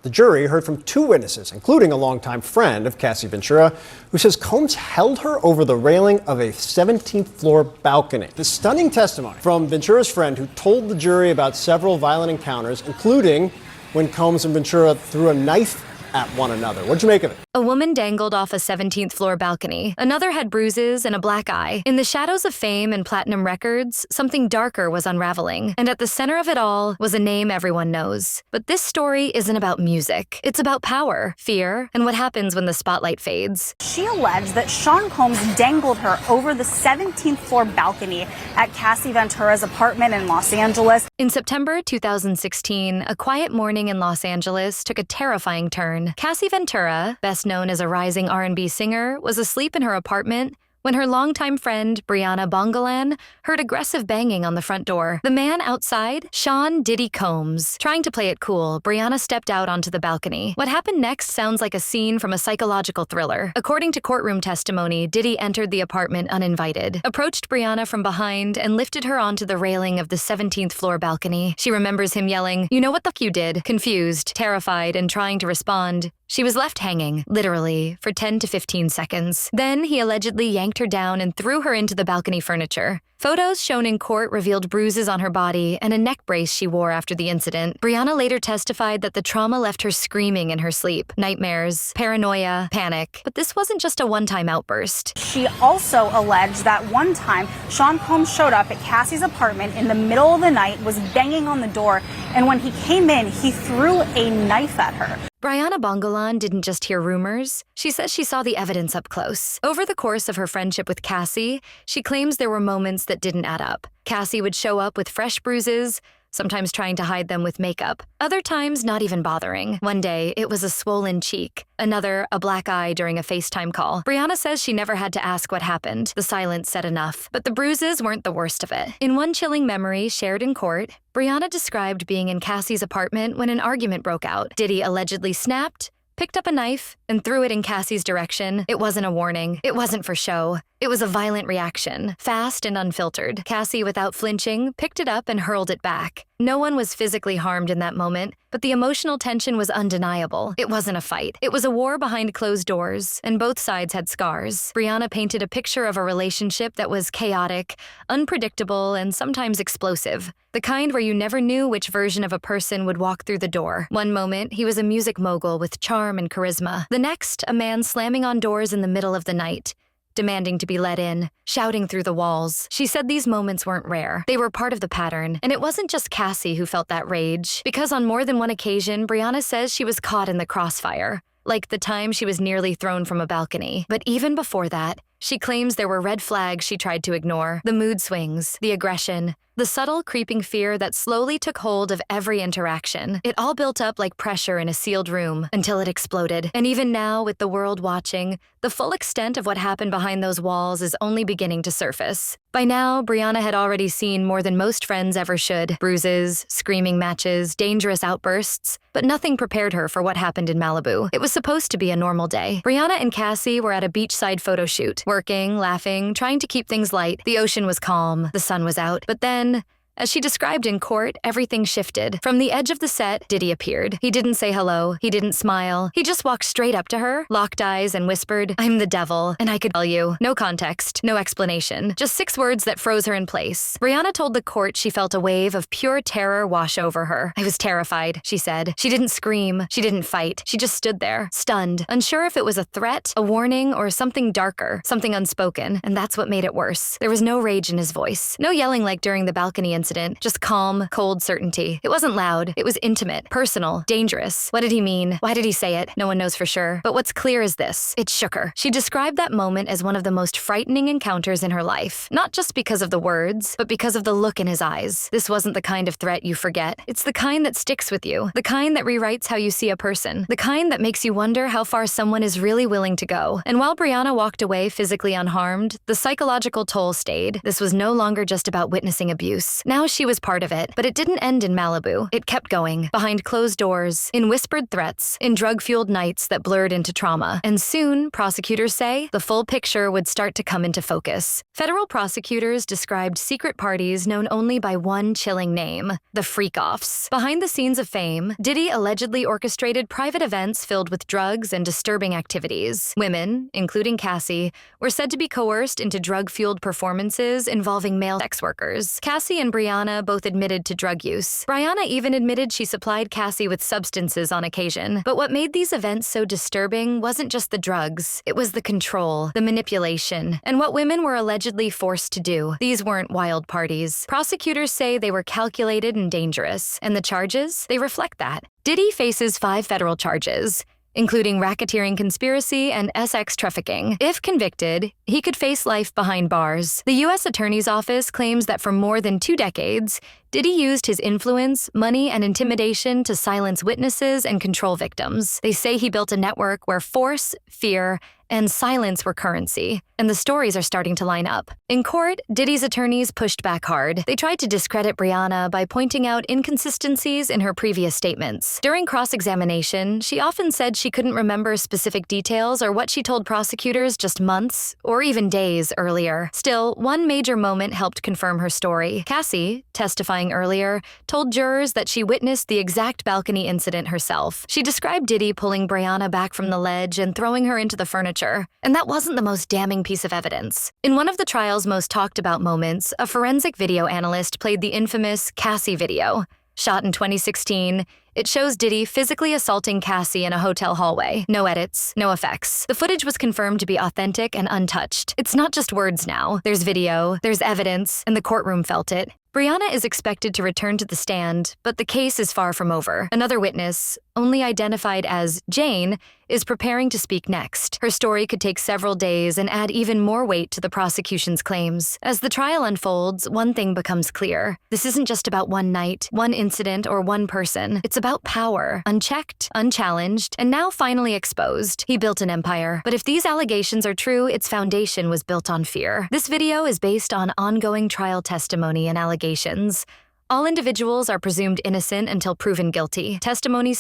The jury heard from two witnesses, including a longtime friend of Cassie Ventura, who says Combs held her over the railing of a 17th floor balcony. The stunning testimony from Ventura's friend, who told the jury about several violent encounters, including when Combs and Ventura threw a knife at one another. What'd you make of it? A woman dangled off a 17th floor balcony. Another had bruises and a black eye. In the shadows of fame and platinum records, something darker was unraveling. And at the center of it all was a name everyone knows. But this story isn't about music. It's about power, fear, and what happens when the spotlight fades. She alleged that Sean Combs dangled her over the 17th floor balcony at Cassie Ventura's apartment in Los Angeles. In September 2016, a quiet morning in Los Angeles took a terrifying turn. Cassie Ventura, best known as a rising R&B singer, was asleep in her apartment when her longtime friend, Bryana Bongolan, heard aggressive banging on the front door. The man outside, Sean Diddy Combs. Trying to play it cool, Bryana stepped out onto the balcony. What happened next sounds like a scene from a psychological thriller. According to courtroom testimony, Diddy entered the apartment uninvited, approached Bryana from behind, and lifted her onto the railing of the 17th floor balcony. She remembers him yelling, "You know what the f*** you did?" Confused, terrified, and trying to respond. She was left hanging, literally, for 10 to 15 seconds. Then he allegedly yanked her down and threw her into the balcony furniture. Photos shown in court revealed bruises on her body and a neck brace she wore after the incident. Bryana later testified that the trauma left her screaming in her sleep. Nightmares, paranoia, panic. But this wasn't just a one-time outburst. She also alleged that one time Sean Combs showed up at Cassie's apartment in the middle of the night, was banging on the door, and when he came in, he threw a knife at her. Bryana Bongolan didn't just hear rumors. She says she saw the evidence up close. Over the course of her friendship with Cassie, she claims there were moments that didn't add up. Cassie would show up with fresh bruises, sometimes trying to hide them with makeup. Other times, not even bothering. One day, it was a swollen cheek. Another, a black eye during a FaceTime call. Bryana says she never had to ask what happened. The silence said enough. But the bruises weren't the worst of it. In one chilling memory shared in court, Bryana described being in Cassie's apartment when an argument broke out. Diddy allegedly snapped, picked up a knife, and threw it in Cassie's direction. It wasn't a warning. It wasn't for show. It was a violent reaction, fast and unfiltered. Cassie, without flinching, picked it up and hurled it back. No one was physically harmed in that moment, but the emotional tension was undeniable. It wasn't a fight. It was a war behind closed doors, and both sides had scars. Bryana painted a picture of a relationship that was chaotic, unpredictable, and sometimes explosive. The kind where you never knew which version of a person would walk through the door. One moment, he was a music mogul with charm and charisma. The next, a man slamming on doors in the middle of the night, demanding to be let in, shouting through the walls. She said these moments weren't rare. They were part of the pattern. And it wasn't just Cassie who felt that rage, because on more than one occasion, Bryana says she was caught in the crossfire, like the time she was nearly thrown from a balcony. But even before that, she claims there were red flags she tried to ignore. The mood swings, the aggression, the subtle creeping fear that slowly took hold of every interaction. It all built up like pressure in a sealed room until it exploded. And even now, with the world watching, the full extent of what happened behind those walls is only beginning to surface. By now, Bryana had already seen more than most friends ever should. Bruises, screaming matches, dangerous outbursts. But nothing prepared her for what happened in Malibu. It was supposed to be a normal day. Bryana and Cassie were at a beachside photo shoot, working, laughing, trying to keep things light. The ocean was calm, the sun was out. But then, as she described in court, everything shifted. From the edge of the set, Diddy appeared. He didn't say hello. He didn't smile. He just walked straight up to her, locked eyes, and whispered, "I'm the devil, and I could tell you." No context, no explanation. Just 6 words that froze her in place. Bryana told the court she felt a wave of pure terror wash over her. "I was terrified," she said. She didn't scream. She didn't fight. She just stood there, stunned, unsure if it was a threat, a warning, or something darker, something unspoken. And that's what made it worse. There was no rage in his voice. No yelling like during the balcony incident. Just calm, cold certainty. It wasn't loud. It was intimate, personal, dangerous. What did he mean? Why did he say it? No one knows for sure. But what's clear is this: it shook her. She described that moment as one of the most frightening encounters in her life. Not just because of the words, but because of the look in his eyes. This wasn't the kind of threat you forget. It's the kind that sticks with you. The kind that rewrites how you see a person. The kind that makes you wonder how far someone is really willing to go. And while Bryana walked away physically unharmed, the psychological toll stayed. This was no longer just about witnessing abuse. Now she was part of it, but it didn't end in Malibu. It kept going, behind closed doors, in whispered threats, in drug-fueled nights that blurred into trauma. And soon, prosecutors say, the full picture would start to come into focus. Federal prosecutors described secret parties known only by one chilling name, the freak-offs. Behind the scenes of fame, Diddy allegedly orchestrated private events filled with drugs and disturbing activities. Women, including Cassie, were said to be coerced into drug-fueled performances involving male sex workers. Cassie and Bryana both admitted to drug use. Bryana even admitted she supplied Cassie with substances on occasion. But what made these events so disturbing wasn't just the drugs. It was the control, the manipulation, and what women were allegedly forced to do. These weren't wild parties. Prosecutors say they were calculated and dangerous, and the charges, they reflect that. Diddy faces 5 federal charges, including racketeering conspiracy and SX trafficking. If convicted, he could face life behind bars. The U.S. Attorney's Office claims that for more than 2 decades, Diddy used his influence, money, and intimidation to silence witnesses and control victims. They say he built a network where force, fear, and silence were currency, and the stories are starting to line up. In court, Diddy's attorneys pushed back hard. They tried to discredit Bryana by pointing out inconsistencies in her previous statements. During cross-examination, she often said she couldn't remember specific details or what she told prosecutors just months or even days earlier. Still, one major moment helped confirm her story. Cassie, testifying earlier, told jurors that she witnessed the exact balcony incident herself. She described Diddy pulling Bryana back from the ledge and throwing her into the furniture. And that wasn't the most damning piece of evidence. In one of the trial's most talked about moments, a forensic video analyst played the infamous Cassie video. Shot in 2016, it shows Diddy physically assaulting Cassie in a hotel hallway. No edits, no effects. The footage was confirmed to be authentic and untouched. It's not just words now. There's video, there's evidence, and the courtroom felt it. Bryana is expected to return to the stand, but the case is far from over. Another witness, only identified as Jane, is preparing to speak next. Her story could take several days and add even more weight to the prosecution's claims. As the trial unfolds, one thing becomes clear. This isn't just about one night, one incident, or one person. It's about power, unchecked, unchallenged, and now finally exposed. He built an empire. But if these allegations are true, its foundation was built on fear. This video is based on ongoing trial testimony and allegations. All individuals are presumed innocent until proven guilty. Testimonies